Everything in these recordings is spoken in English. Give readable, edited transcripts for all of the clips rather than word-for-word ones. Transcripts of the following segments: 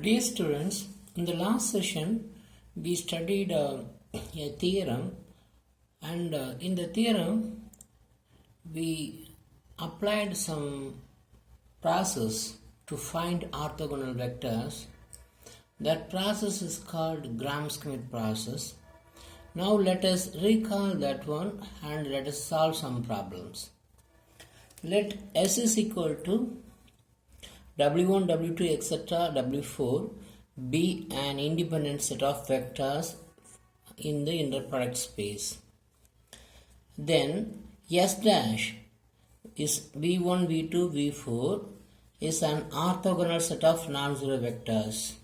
Dear students, in the last session we studied a theorem, and in the theorem we applied some process to find orthogonal vectors. That process is called Gram-Schmidt process. Now let us recall that one and let us solve some problems. Let S is equal to W1, W2, etc. W4 be an independent set of vectors in the inner product space. Then S dash is V1, V2, V4 is an orthogonal set of non-zero vectors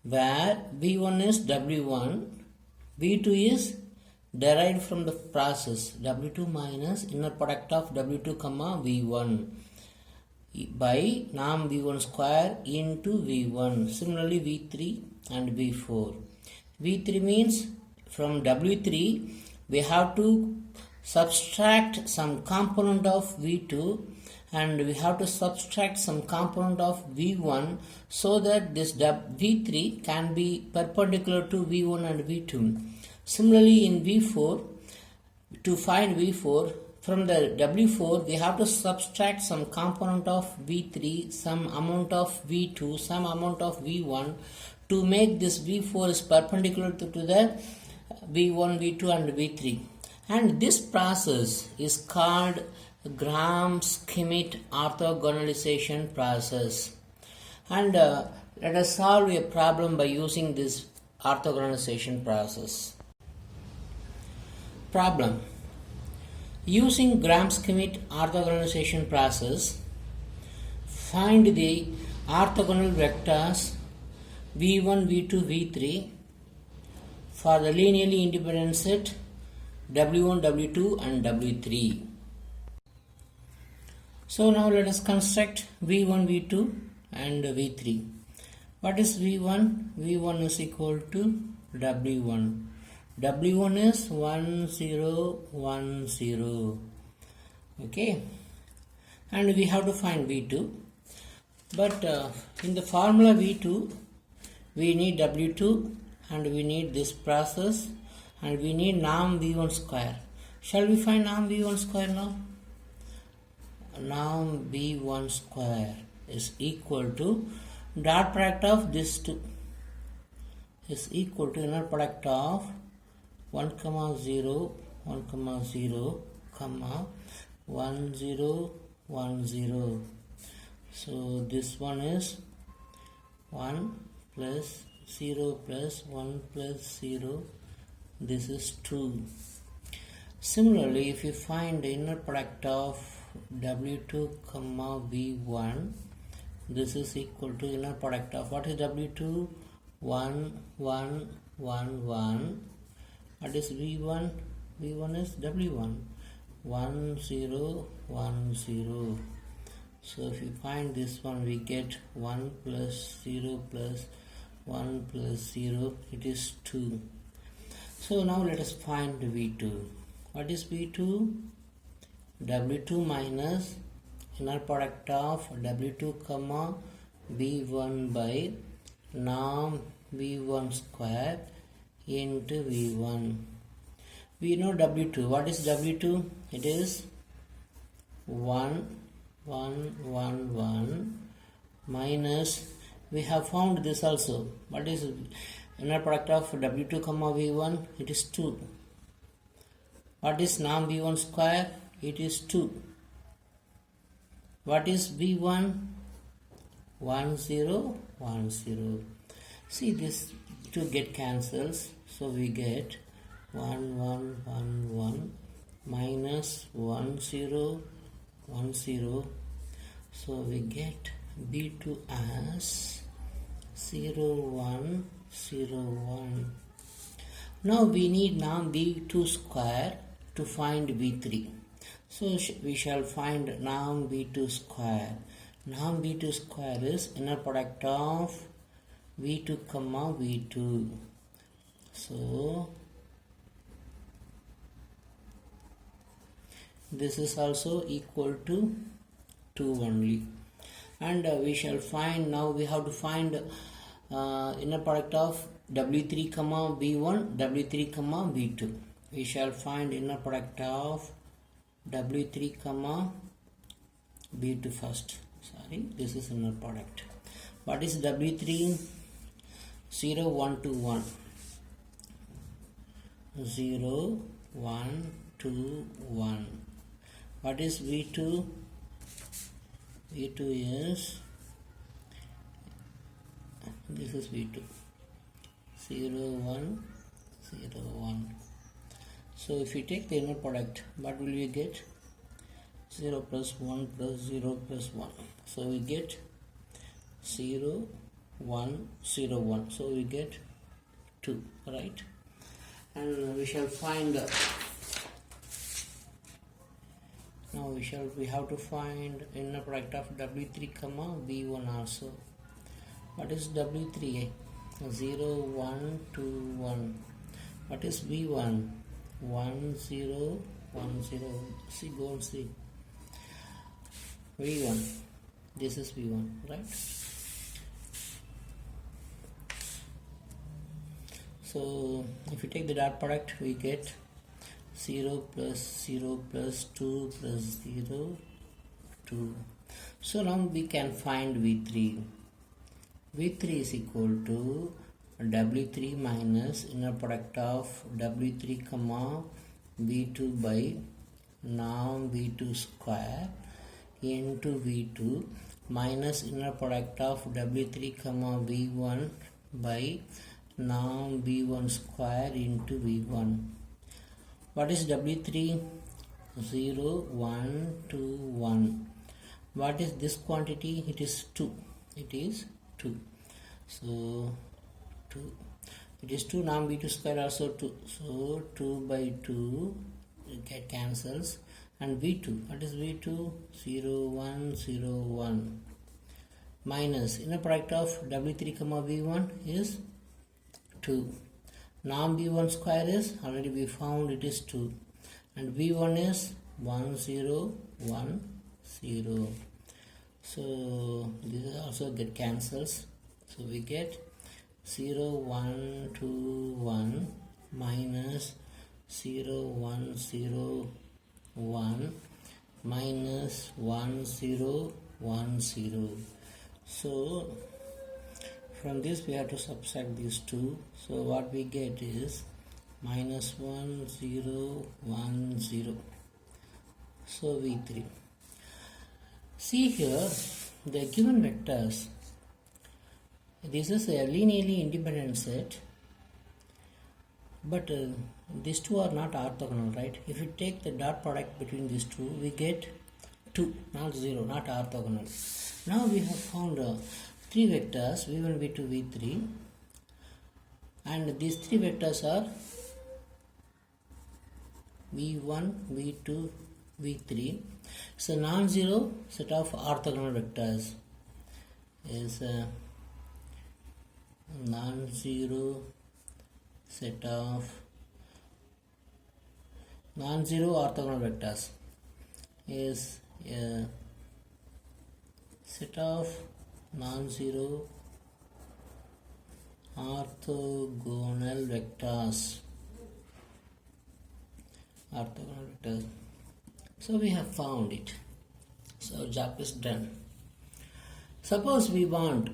where V1 is W1, V2 is derived from the process W2 minus inner product of W2 comma V1 by norm V1 square into V1. Similarly V3 and V4. V3 means from W3 we have to subtract some component of V2 and we have to subtract some component of V1 so that this V3 can be perpendicular to V1 and V2. Similarly in V4, to find V4, from the W4 we have to subtract some component of V3, some amount of V2, some amount of V1 to make this V4 is perpendicular to the V1, V2 and V3. And this process is called Gram-Schmidt orthogonalization process. And let us solve a problem by using this orthogonalization process. Problem. Using Gram-Schmidt orthogonalization process, find the orthogonal vectors V1, V2, V3 for the linearly independent set W1, W2 and W3. So now let us construct V1, V2 and V3. What is V1? V1 is equal to W1. W1 is 1, 0, 1, 0. Okay. And we have to find V2. But in the formula V2, we need W2 and we need this process and we need norm V1 square. Shall we find norm V1 square now? Norm V1 square is equal to dot product of this two is equal to inner product of 1, 0, 1, 0, 1, 0, 1, 0. So this one is 1 plus 0 plus 1 plus 0. This is 2. Similarly, if you find the inner product of W2 comma V1, this is equal to inner product of what is W2? 1, 1, 1, 1. What is V1? V1 is W1. 1, 0, 1, 0. So if you find this one, we get 1 plus 0 plus 1 plus 0. It is 2. So now let us find V2. What is V2? W2 minus inner product of W2 comma V1 by norm V1 square into V1. We know W2. What is W2? It is 1, 1, 1, 1 minus, we have found this also. What is inner product of W2 comma V1? It is 2. What is norm V1 square? It is 2. What is V1? 1, 0, 1, 0. See, this 2 get cancels. So we get 1, 1, 1, 1 minus 1, 0, 1, 0. So we get B2 as 0, 1, 0, 1. Now we need norm V2 square to find V3. So we shall find norm V2 square. Norm V2 square is inner product of V2 comma V2. So this is also equal to 2 only. And we shall find, now we have to find inner product of W3 comma V1, W3 comma V2. We shall find inner product of W3 comma V2 first. Sorry, this is inner product. What is W3? 0, 1, 2, 1. 0, 1, 2, 1. What is V2? V2 is, this is V2. 0, 1, 0, 1. So if we take the inner product, what will we get? 0 plus 1 plus 0 plus 1. So we get 0, 1, 0, 1. So we get 2, right? And we shall find, now we have to find inner product of W3 comma V1 also. What is W3? 0, 1, 2, 1. What is V1? 1, 0, 1, 0. See, go and see. V1. This is V1, right? So if you take the dot product, we get 0 plus 0 plus 2 plus 0, 2. So now we can find V3. V3 is equal to W3 minus inner product of W3 comma V2 by norm V2 square into V2 minus inner product of W3 comma V1 by norm V1 square into V1. What is W3? 0, 1, 2, 1. What is this quantity? It is 2. It is 2. So 2. It is 2, norm V2 square also 2. So 2 by 2 get cancels. And V2, what is V2? 0, 1, 0, 1. Minus inner product of W3 comma V1 is 2. Norm V1 square is, already we found it is 2. And V1 is 1, 0, 1, 0. So this also get cancels. So we get 0, 1, 2, 1 minus 0, 1, 0, 1 minus 1, 0, 1, 0. So from this we have to subtract these two. So what we get is minus 1, 0, 1, 0. So V3. See here, the given vectors. This is a linearly independent set, but these two are not orthogonal, right? If you take the dot product between these two, we get 2, not 0, not orthogonal. Now we have found 3 vectors, V1, V2, V3, and these 3 vectors are V1, V2, V3. So non-zero set of orthogonal vectors is non-zero set of non-zero orthogonal vectors is a set of non-zero orthogonal vectors. So we have found it. So job is done. Suppose we want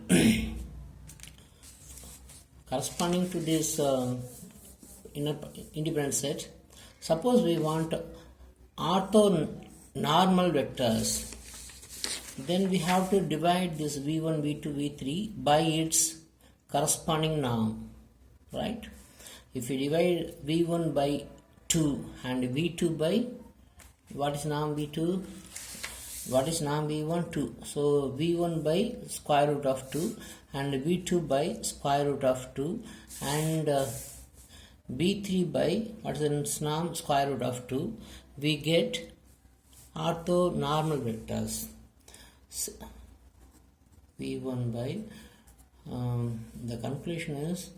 corresponding to this independent set, suppose we want orthonormal vectors, then we have to divide this V1, V2, V3 by its corresponding norm, right? If we divide V1 by 2 and V2 by, what is norm V2? What is norm V1? 2. So V1 by square root of 2 and V2 by square root of 2 and V3 by, what is its norm? Square root of 2. We get orthonormal vectors. V1 by, the conclusion is,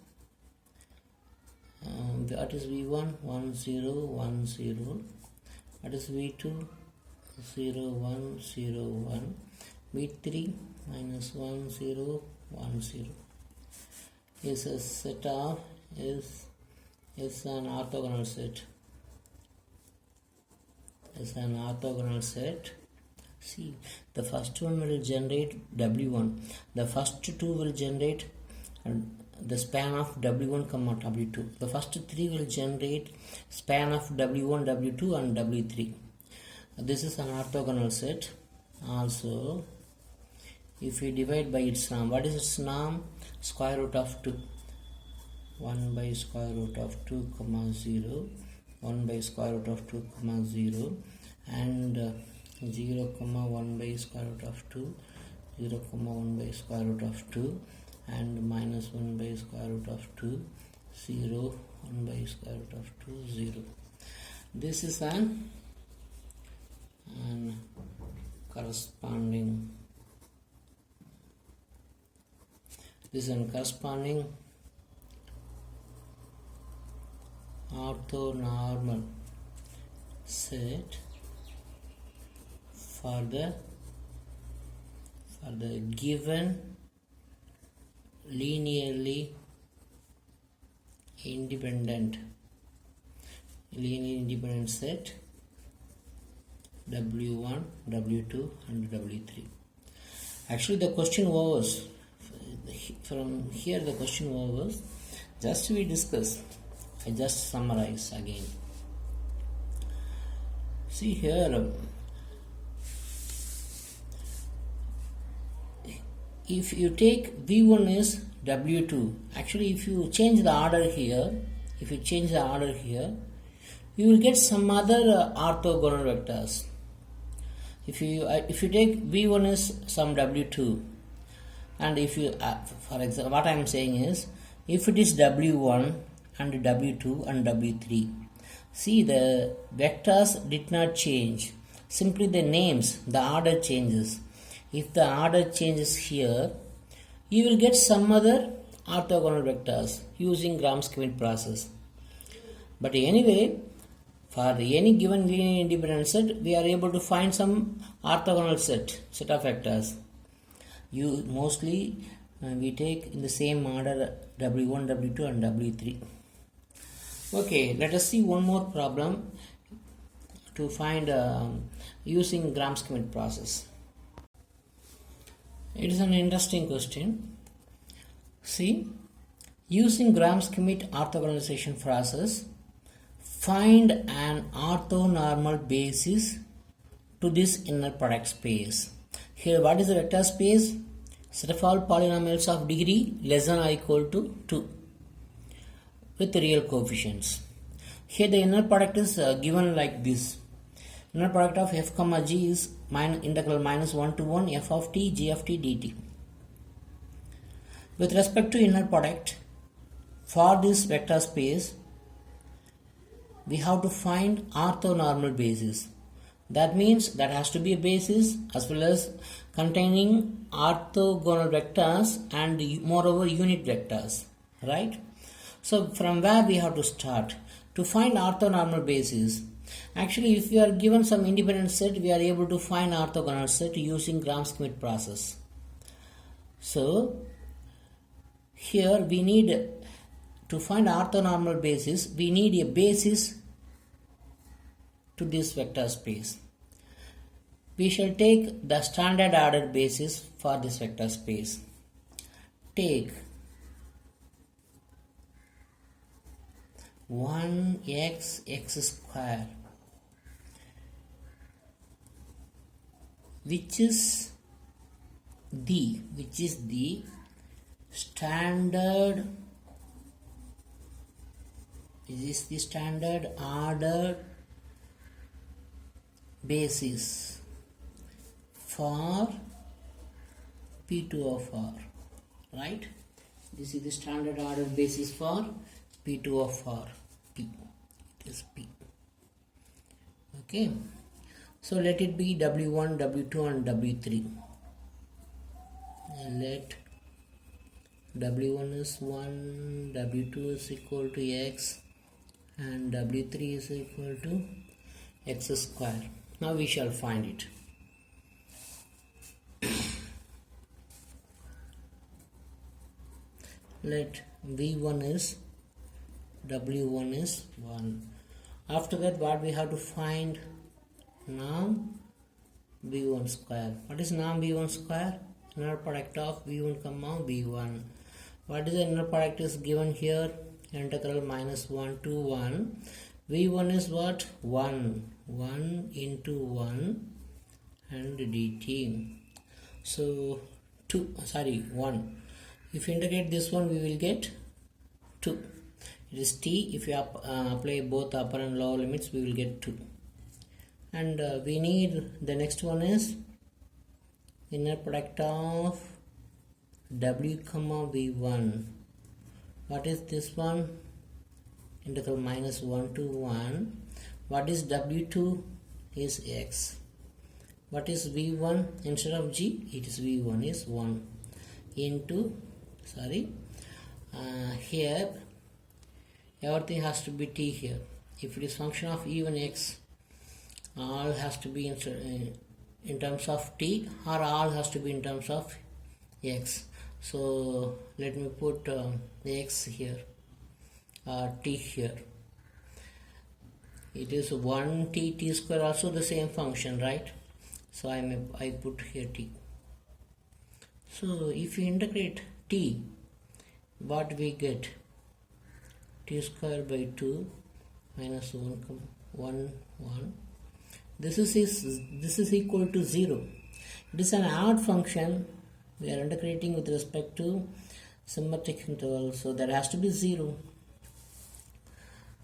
that is V1, 1, 0, 1, 0. That is V2, 0, 1, 0, 1. V3 minus 1, 0, 1, 0. is a set of is an orthogonal set. Is an orthogonal set. See, the first one will generate W1. The first two will generate the span of W1 comma W2. The first three will generate span of W1, W2 and W3. This is an orthogonal set. Also, if we divide by its norm, what is its norm? Square root of 2. 1 by square root of 2 comma 0. 1 by square root of 2 comma 0 and 0 comma 1 by square root of 2, 0 comma 1 by square root of 2 and minus 1 by square root of 2, 0, 1 by square root of 2, 0. This is an corresponding orthonormal set for the given linearly independent set W1, W2 and W3. Actually the question was from here, the question was just we discuss. I just summarize again. See here, if you take V1 is W2, actually if you change the order here, you will get some other orthogonal vectors. If you take V1 is some W2, and if you for example, what I am saying is, if it is W1 and W2 and W3, see the vectors did not change, simply the names, the order changes. If the order changes here, you will get some other orthogonal vectors using Gram-Schmidt process. But anyway, for any given linear independent set, we are able to find some orthogonal set of vectors. You mostly we take in the same order W1, W2 and W3. Okay, let us see one more problem to find using Gram-Schmidt process. It is an interesting question. See, using Gram-Schmidt orthogonalization process, find an orthonormal basis to this inner product space. Here, what is the vector space? Set of all polynomials of degree less than or equal to 2 with real coefficients. Here the inner product is given like this. Inner product of f comma g is integral minus 1 to 1 f of t g of t dt. With respect to inner product, for this vector space, we have to find orthonormal basis. That means that has to be a basis as well as containing orthogonal vectors and moreover unit vectors, right? So from where we have to start to find orthonormal basis? Actually, if we are given some independent set, we are able to find orthogonal set using Gram-Schmidt process. So here we need to find orthonormal basis, we need a basis to this vector space. We shall take the standard order basis for this vector space. Take 1x square, which is the standard, order basis for P2 of R, right? This is the standard order basis for P2 of R. P, it is P. Okay, so let it be W1, W2 and W3. And let W1 is 1, W2 is equal to x and W3 is equal to x square. Now we shall find it. let v1 is w1 is 1. After that, what we have to find? Norm v1 square. What is norm v1 square? Inner product of v1 comma v1. What is the inner product is given here? Integral minus 1 to 1. v1 is what? 1. 1 into 1 and dt. So 1. If you integrate this one, we will get 2. It is t. If you apply both upper and lower limits, we will get 2. And we need the next one is inner product of w comma v1. What is this one? Integral minus 1 to 1. What is w2? Is x. What is v1? Instead of g, it is v1 is 1 into here everything has to be t here. If it is function of even x, all has to be in terms of t, or all has to be in terms of x. So let me put the x here, t here. It is 1t, t square also the same function, right? So I put here t. So if you integrate t, what we get? T square by 2 minus 1. This is equal to 0. It is an odd function. We are integrating with respect to symmetric interval, so that has to be 0.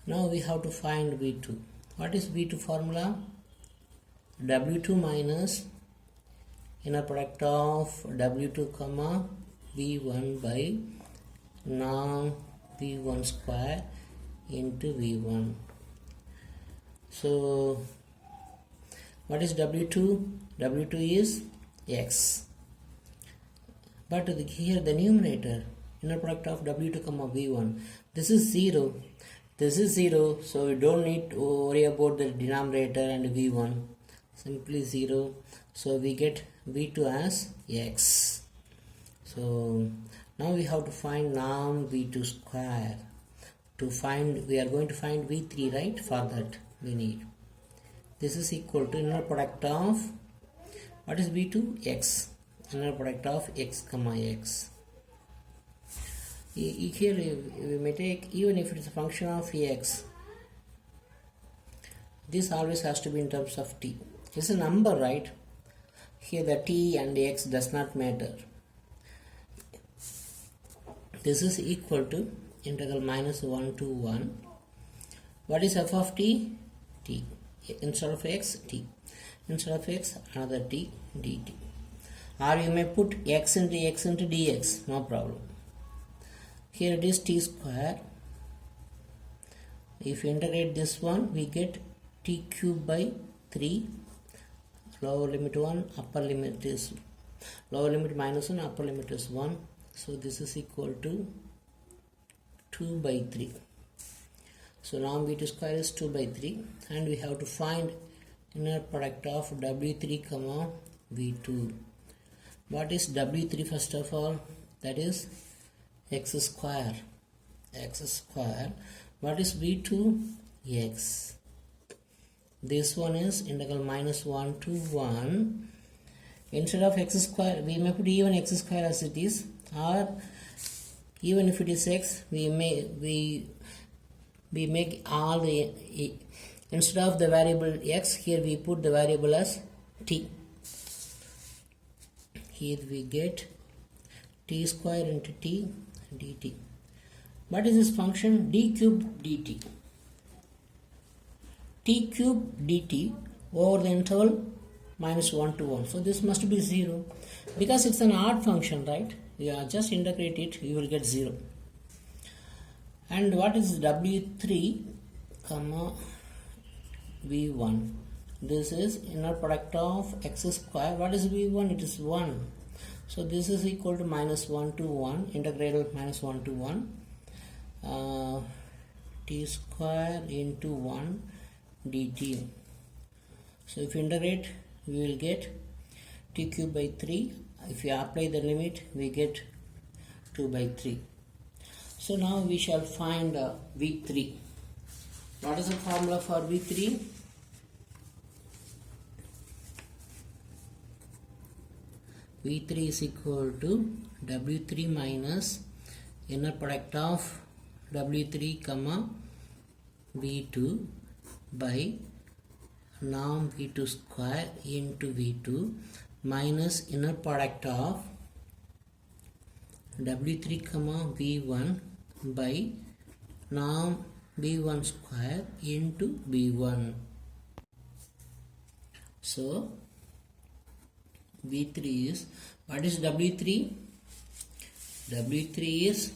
Now we have to find v2. What is v2 formula? w2 minus inner product of w2 comma v1 by norm v1 square into v1. So what is w2? w2 is x. But here the numerator, inner product of w2 comma v1, this is 0. This is 0, so we don't need to worry about the denominator and v1. Simply 0. So we get v2 as x. So now we have to find norm v2 square. We are going to find v3, right? For that we need. This is equal to inner product of, what is v2? X. Inner product of x comma x. Here we may take, even if it is a function of x, this always has to be in terms of t. It's a number, right? Here the t and x does not matter. This is equal to integral minus 1 to 1. What is f of t? T. Instead of x, t. Instead of x, another t, dt. Or you may put x into dx, no problem. Here it is t square. If you integrate this one, we get t cube by 3. Lower limit 1, upper limit is, lower limit minus 1, upper limit is 1. So this is equal to 2 by 3. So norm v2 square is 2 by 3, and we have to find inner product of w3 comma v2. What is w3 first of all? That is x square. X square. What is v2? X. This one is integral minus 1 to 1. Instead of x square, we may put even x square as it is, or even if it is x, we make all the, instead of the variable x, here we put the variable as t. Here we get t square into t dt. What is this function? D cube dt. T cube dt over the interval minus 1 to 1. So this must be 0. Because it's an odd function, right? Yeah, just integrate it, you will get 0. And what is w3 comma v1? This is inner product of x square. What is v1? It is 1. So this is equal to minus 1 to 1, integral minus 1 to 1, t square into 1 dt. So if you integrate, we will get t cube by 3. If you apply the limit, we get 2 by 3. So now we shall find V3. What is the formula for V3? V3 is equal to W3 minus inner product of W3 comma V2 by norm V2 square into V2 minus inner product of W3 comma V1 by norm V1 square into V1. So V3 is, what is W3? W3 is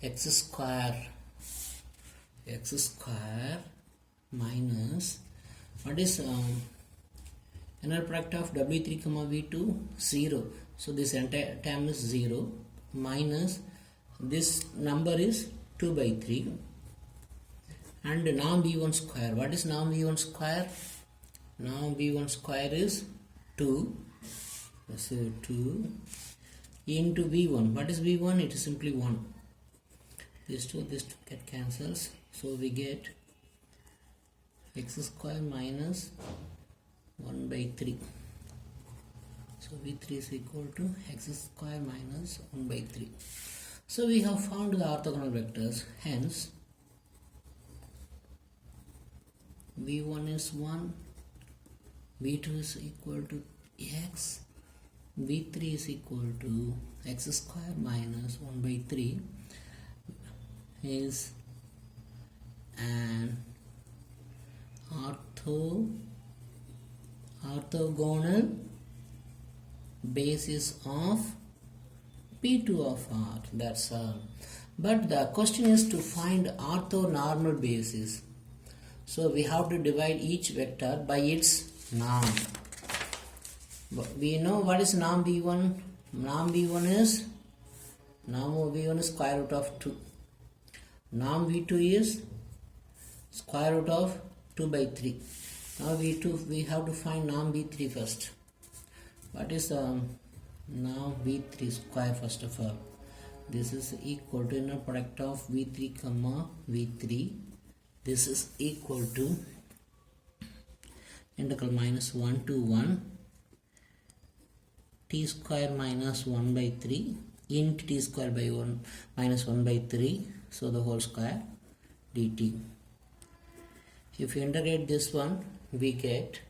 x square minus, what is inner product of W3 comma V2? 0. So this entire term is 0 minus this number is 2 by 3 and norm V1 square. What is norm V1 square? Norm V1 square is 2. So 2 into V1. What is V1? It is simply 1. This 2 get cancels. So we get x square minus 1 by 3. So V3 is equal to x square minus 1 by 3. So we have found the orthogonal vectors. Hence V1 is 1, V2 is equal to x, V3 is equal to x square minus 1 by 3 is an orthogonal basis of P2 of R. That's all. But the question is to find orthonormal basis. So we have to divide each vector by its norm. We know what is norm V1. Norm V1 is square root of 2. Norm V2 is square root of 2 by 3. Now we have to find norm V3 first. What is norm V3 square first of all? This is equal to inner product of V3 comma V3. This is equal to integral minus 1 to 1 t square minus 1 by 3 into t square by 1 minus 1 by 3. So the whole square dt. If you integrate this one, we get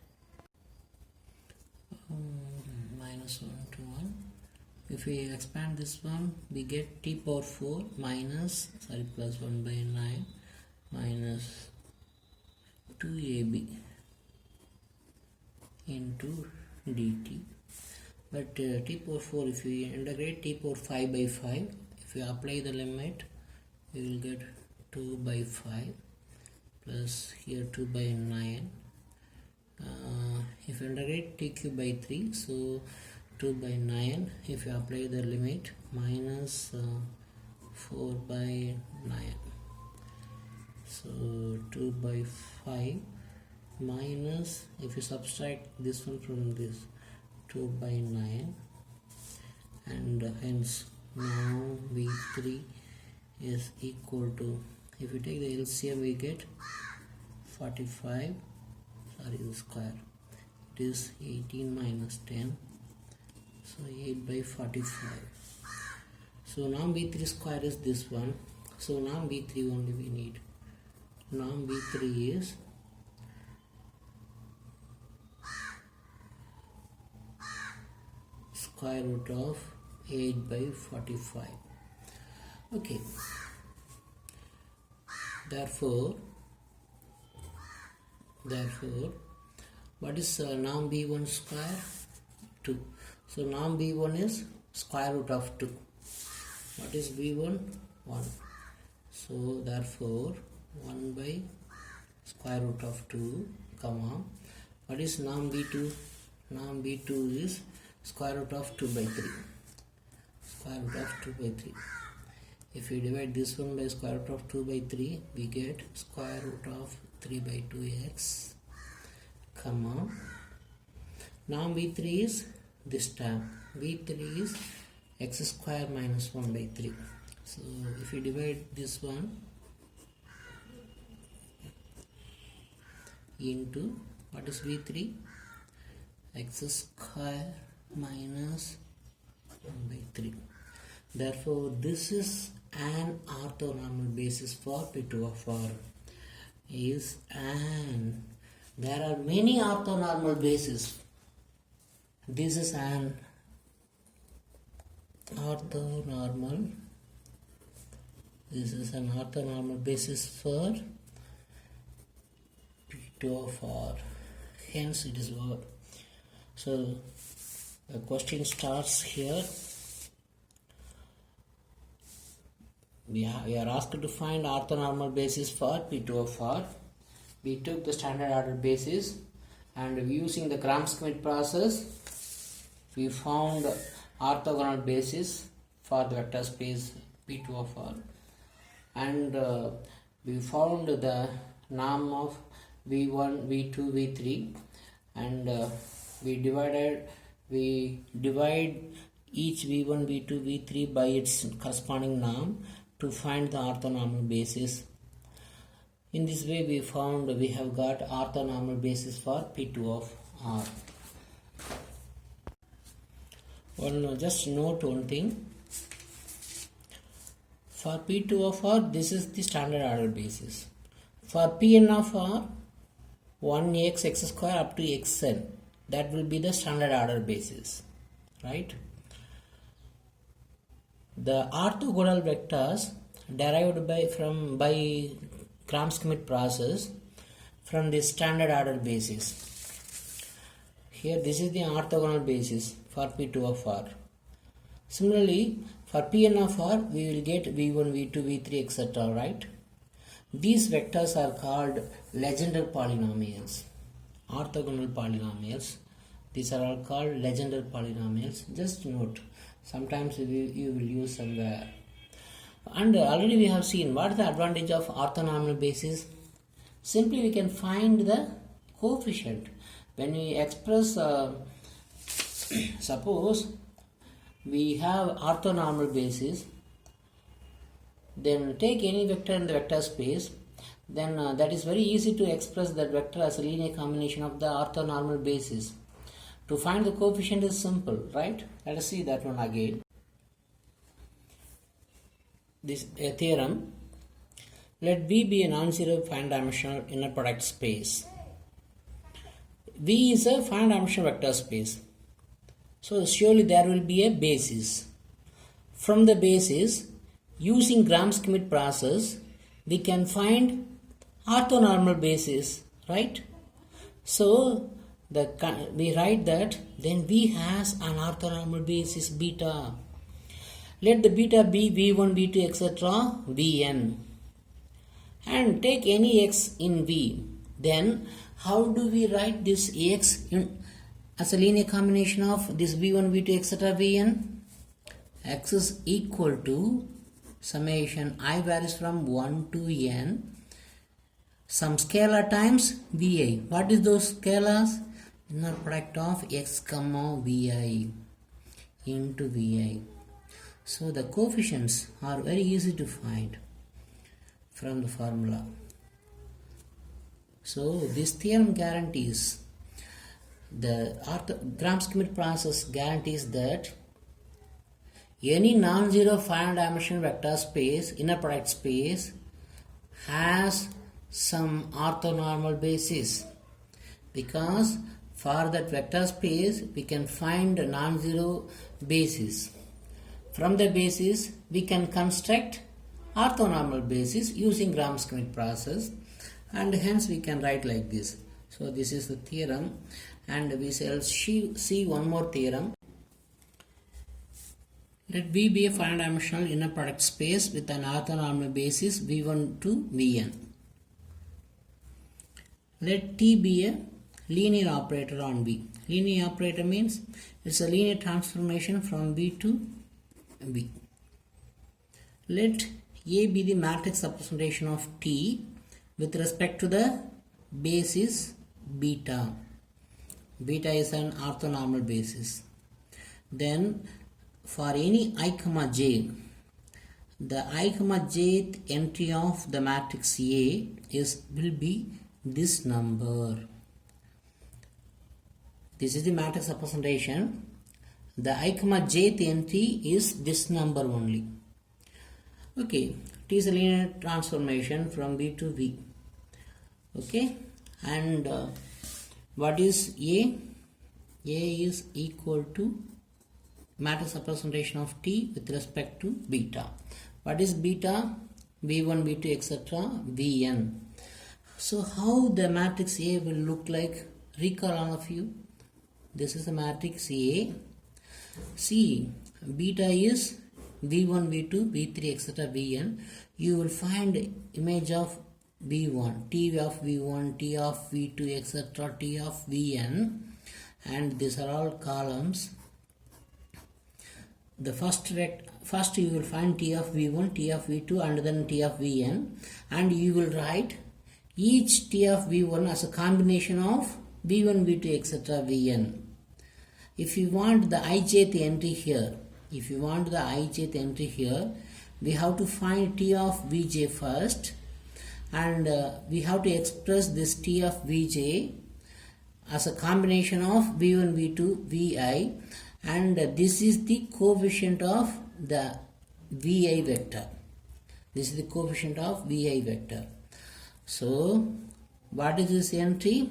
minus 1 to 1. If we expand this one, we get t power 4 plus 1 by 9 minus 2ab into dt. But t power 4, if we integrate t power 5 by 5, if we apply the limit, we will get 2 by 5 plus here 2 by 9. If you integrate t cube by 3, so 2 by 9, if you apply the limit, minus 4 by 9. So 2 by 5 minus, if you subtract this one from this, 2 by 9, and hence now V3 is equal to, if you take the LCM, we get 45, the square, it is 18 minus 10, so 8 by 45. So norm V3 square is this one. So norm V3 only we need. Norm V3 is square root of 8 by 45. Okay. Therefore, what is norm V1 square? 2. So norm V1 is square root of 2. What is V1? 1. So therefore 1 by square root of 2, comma, what is norm V2? Norm V2 is square root of 2 by 3. Square root of 2 by 3. If we divide this one by square root of 2 by 3, we get square root of 3 by 2x, comma, norm V3 is this term. V3 is x square minus 1 by 3. So if we divide this one into what is V3, x square minus 1 by 3. Therefore this is an orthonormal basis for P2 of R is an. There are many orthonormal bases. This is an orthonormal. This is an orthonormal basis for P2 of R. Hence it is what. So the question starts here. We are asked to find orthonormal basis for P2 of R. We took the standard order basis and using the Gram-Schmidt process we found orthogonal basis for the vector space P2 of R, and we found the norm of V1, V2, V3, and we divide each V1, V2, V3 by its corresponding norm to find the orthonormal basis. In this way we have got orthonormal basis for P2 of R. Just note one thing. For P2 of R, this is the standard order basis. For Pn of R, 1x x square up to xn, that will be the standard order basis, right? The orthogonal vectors derived by Gram-Schmidt process from the standard order basis. Here this is the orthogonal basis for P2 of R. Similarly, for Pn of R, we will get V1, V2, V3, etc. Right? These vectors are called Legendre polynomials, orthogonal polynomials. These are all called Legendre polynomials. Just note, sometimes you will use somewhere. And already we have seen what is the advantage of orthonormal basis. Simply we can find the coefficient. When we express, suppose we have orthonormal basis, then take any vector in the vector space, then that is very easy to express that vector as a linear combination of the orthonormal basis. To find the coefficient is simple, right? Let us see that one again. This a theorem. Let V be a non-zero finite-dimensional inner product space. V is a finite-dimensional vector space. So surely there will be a basis. From the basis, using Gram-Schmidt process, we can find orthonormal basis, right? So we write that then V has an orthonormal basis beta. Let the beta be V1, V2, etc. Vn. And take any x in V. Then how do we write this x as a linear combination of this V1, V2, etc. Vn? X is equal to summation I varies from 1 to n, some scalar times Vi. What is those scalars? Inner product of x comma Vi into Vi. So the coefficients are very easy to find from the formula. So this theorem guarantees, the Gram-Schmidt process guarantees that any non-zero finite-dimensional vector space, inner product space, has some orthonormal basis, because for that vector space we can find a non-zero basis. From the basis we can construct orthonormal basis using Gram-Schmidt process, and hence we can write like this. So this is the theorem, and we shall see one more theorem. Let V be a finite-dimensional inner product space with an orthonormal basis V1 to Vn. Let T be a linear operator on V. Linear operator means it's a linear transformation from V to V. Let A be the matrix representation of T with respect to the basis beta. Beta is an orthonormal basis. Then for any I comma j, the I comma jth entry of the matrix A will be this number. This is the matrix representation. The I comma jth entry is this number only. Okay, it is a linear transformation from B to V. Okay, and what is A? A is equal to matrix representation of T with respect to beta. What is beta? V1, V2, etc. Vn. So how the matrix A will look like? Recall all of you. This is the matrix A. See, beta is V1, V2, V3, etc. Vn. You will find image of V1, T of V1, T of V2, etc. T of Vn, and these are all columns. The first you will find T of V1, T of V2, and then T of Vn, and you will write each T of V1 as a combination of V1, V2, etc. Vn. If you want the ijth entry here, we have to find T of Vj first, and we have to express this T of Vj as a combination of V1, V2, Vi, and this is the coefficient of the Vi vector. This is the coefficient of Vi vector. So, what is this entry?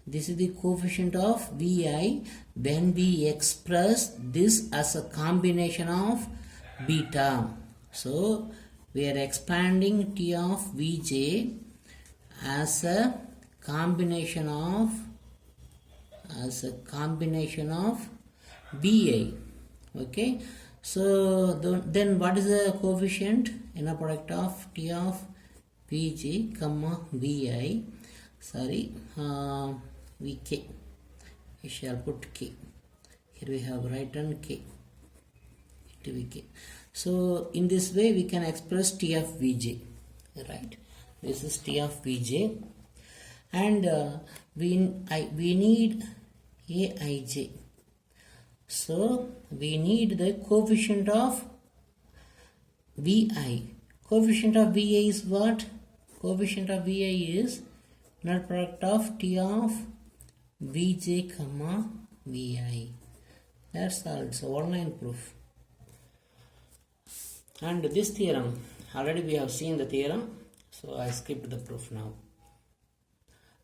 This is the coefficient of Vi when we express this as a combination of beta. So, we are expanding T of Vj as a combination of Bi. Okay, so then what is the coefficient? Inner product of T of Vj comma Vi, sorry, Vk. We shall put K. Here we have written K to Vk. So in this way we can express T of Vj, right? This is T of Vj, and we need Aij. So we need the coefficient of Vi. Coefficient of Vi is what? Coefficient of Vi is net product of T of Vj comma Vi. That's all. It's a one-line proof. And this theorem, already we have seen the theorem, so I skipped the proof now.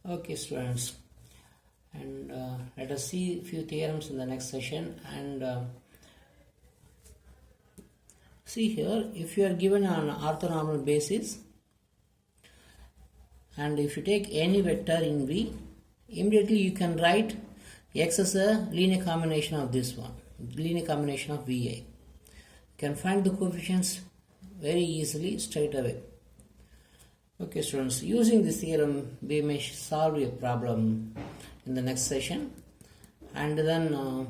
Okay, students, and let us see a few theorems in the next session. And see here, if you are given an orthonormal basis, and if you take any vector in V, immediately you can write X as a linear combination of this one, linear combination of Vi. You can find the coefficients very easily straight away. Okay, students, using this theorem we may solve a problem in the next session, and then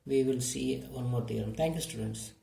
we will see one more theorem. Thank you, students.